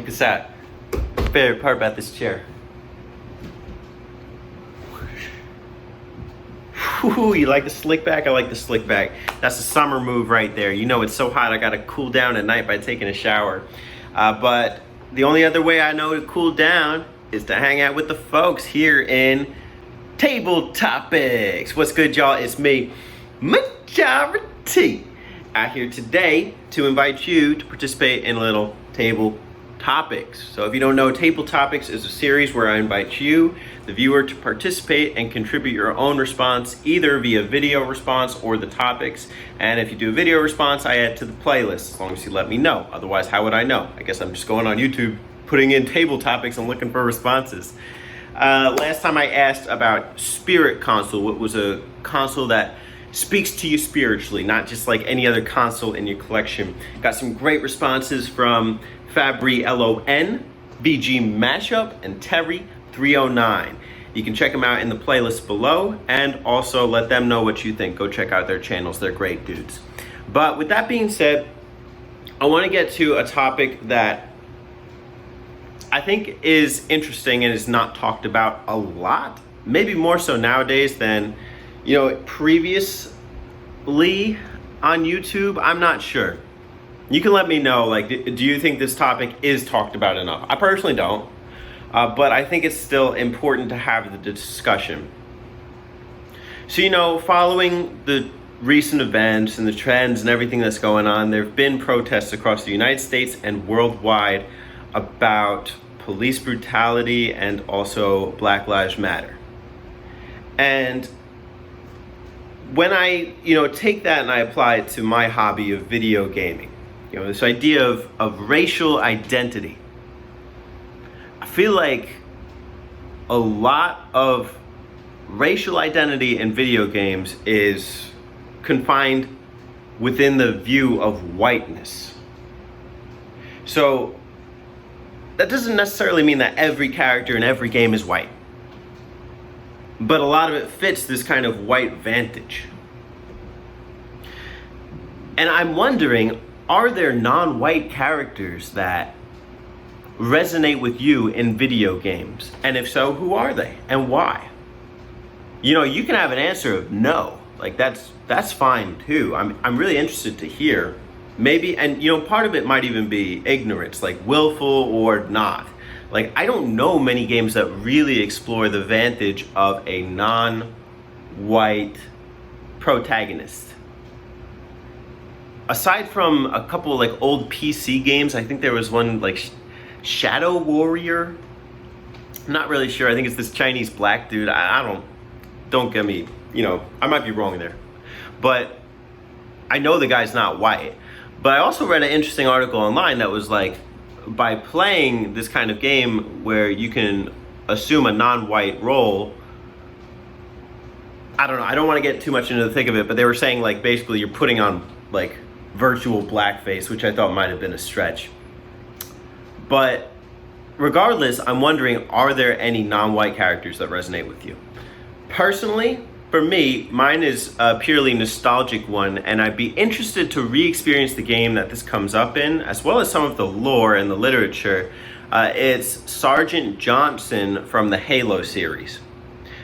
Look at that. Favorite part about this chair. Ooh, you like the slick back? I like the slick back. That's a summer move right there. You know it's so hot, I gotta cool down at night by taking a shower. But the only other way I know to cool down is to hang out with the folks here in Table Topics. What's good, y'all? It's me, Majora, out here today to invite you to participate in a little Table Topics. So if you don't know, Table Topics is a series where I invite you, the viewer, to participate and contribute your own response, either via video response or the topics. And if you do a video response, I add to the playlist, as long as you let me know. Otherwise, how would I know? I guess I'm just going on YouTube, putting in Table Topics and looking for responses. Last time I asked about Spirit Console, what was a console that speaks to you spiritually, not just like any other console in your collection. Got some great responses from Fabri LON, VG Mashup, and Terry 309. You can check them out in the playlist below and also let them know what you think. Go check out their channels, they're great dudes. But with that being said, I want to get to a topic that I think is interesting and is not talked about a lot, maybe more so nowadays than previously on YouTube. I'm not sure. You can let me know, like, do you think this topic is talked about enough? I personally don't, but I think it's still important to have the discussion. So, following the recent events and the trends and everything that's going on, there have been protests across the United States and worldwide about police brutality and also Black Lives Matter. And when I, take that and I apply it to my hobby of video gaming, this idea of racial identity, I feel like a lot of racial identity in video games is confined within the view of whiteness. So that doesn't necessarily mean that every character in every game is white, but a lot of it fits this kind of white vantage. And I'm wondering, are there non-white characters that resonate with you in video games? And if so, who are they and why? You can have an answer of no. Like that's fine too. I'm really interested to hear. Maybe, and part of it might even be ignorance, like willful or not. Like, I don't know many games that really explore the vantage of a non-white protagonist. Aside from a couple like old PC games, I think there was one like Shadow Warrior. I'm not really sure. I think it's this Chinese black dude. Don't get me, I might be wrong there. But I know the guy's not white. But I also read an interesting article online that was like, by playing this kind of game where you can assume a non-white role, I don't know, I don't want to get too much into the thick of it, but they were saying like basically you're putting on like virtual blackface, which I thought might have been a stretch. But regardless, I'm wondering, are there any non-white characters that resonate with you? Personally, for me, mine is a purely nostalgic one, and I'd be interested to re-experience the game that this comes up in, as well as some of the lore and the literature. It's Sergeant Johnson from the Halo series.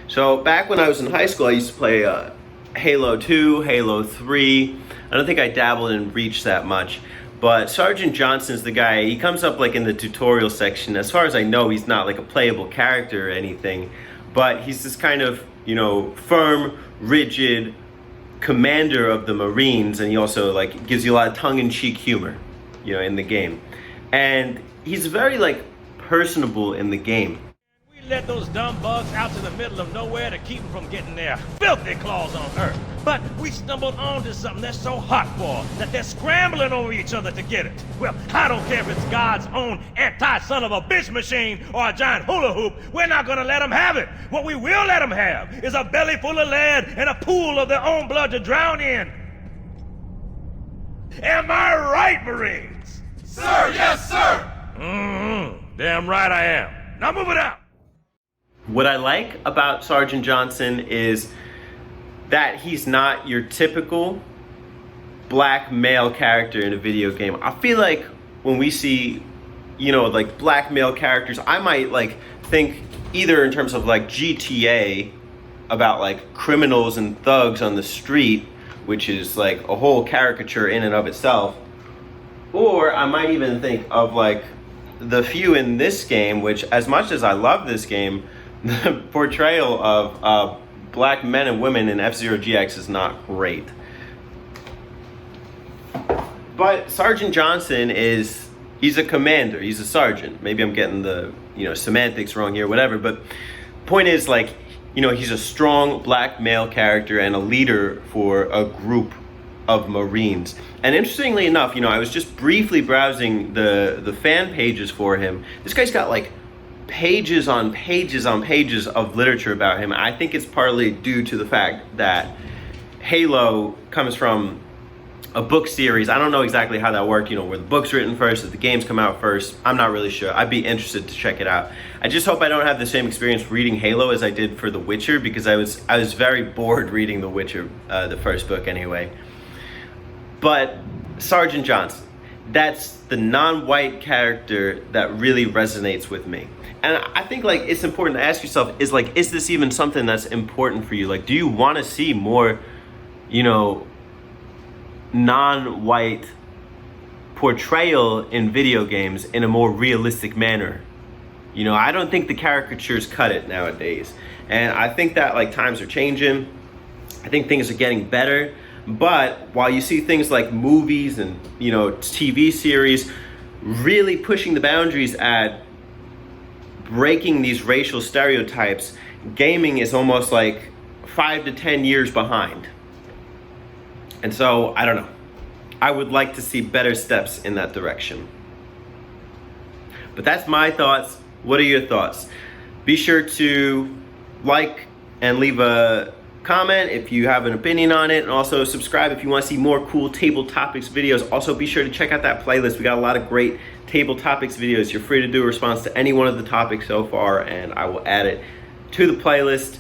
So back when I was in high school, I used to play Halo 2, Halo 3. I don't think I dabbled in Reach that much, but Sergeant Johnson's the guy. He comes up like in the tutorial section. As far as I know, he's not like a playable character or anything, but he's this kind of firm, rigid commander of the Marines, and he also like gives you a lot of tongue-in-cheek humor, in the game. And he's very like personable in the game. We let those dumb bugs out to the middle of nowhere to keep them from getting their filthy claws on Earth. But we stumbled onto something that's so hot for that they're scrambling over each other to get it. Well, I don't care if it's God's own anti-son of a bitch machine or a giant hula hoop. We're not gonna let them have it. What we will let them have is a belly full of lead and a pool of their own blood to drown in. Am I right, Marines? Sir, yes, sir! Damn right I am. Now move it out. What I like about Sergeant Johnson is that he's not your typical black male character in a video game. I feel like when we see you know, like black male characters, I might like think either in terms of like GTA about like criminals and thugs on the street, which is like a whole caricature in and of itself, or I might even think of like the few in this game, which as much as I love this game, the portrayal of black men and women in F-Zero GX is not great. But Sergeant Johnson he's a commander, he's a sergeant. Maybe I'm getting the, you know, semantics wrong here, whatever, but point is, like, you know, he's a strong black male character and a leader for a group of Marines. And interestingly enough, you know, I was just briefly browsing the fan pages for him. This guy's got like pages on pages on pages of literature about him. I think it's partly due to the fact that Halo comes from a book series. I don't know exactly how that worked, you know, were the books written first, if the games come out first. I'm not really sure. I'd be interested to check it out. I just hope I don't have the same experience reading Halo as I did for The Witcher, because I was very bored reading The Witcher, the first book anyway. But Sergeant Johnson, that's the non-white character that really resonates with me. And I think like it's important to ask yourself, is this even something that's important for you? Like, do you want to see more, you know, non-white portrayal in video games in a more realistic manner? You know, I don't think the caricatures cut it nowadays. And I think that like times are changing. I think things are getting better. But while you see things like movies and, you know, TV series really pushing the boundaries at breaking these racial stereotypes, gaming is almost like 5 to 10 years behind. And so, I don't know. I would like to see better steps in that direction. But that's my thoughts. What are your thoughts? Be sure to like and leave a comment if you have an opinion on it, and also subscribe if you want to see more cool table topics videos. Also, be sure to check out that playlist. We got a lot of great table topics videos. You're free to do a response to any one of the topics so far, and I will add it to the playlist.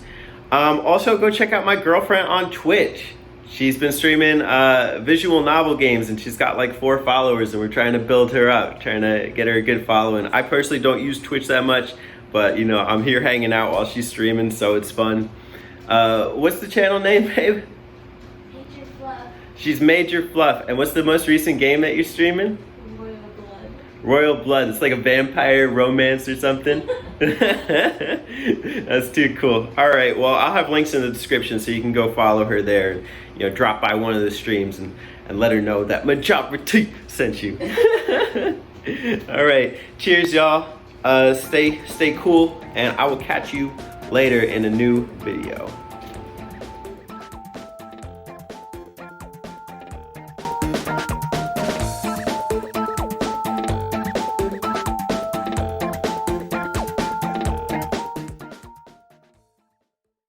Also, go check out my girlfriend on Twitch. She's been streaming visual novel games, and she's got like 4 followers, and we're trying to build her up, trying to get her a good following. I personally don't use Twitch that much, but you know, I'm here hanging out while she's streaming, so it's fun. What's the channel name, babe? Major Fluff. She's Major Fluff. And what's the most recent game that you're streaming? Royal Blood. Royal Blood. It's like a vampire romance or something. That's too cool. All right, well, I'll have links in the description so you can go follow her there. And, you know, drop by one of the streams and let her know that Majora sent you. All right, cheers, y'all. Stay cool, and I will catch you later in a new video.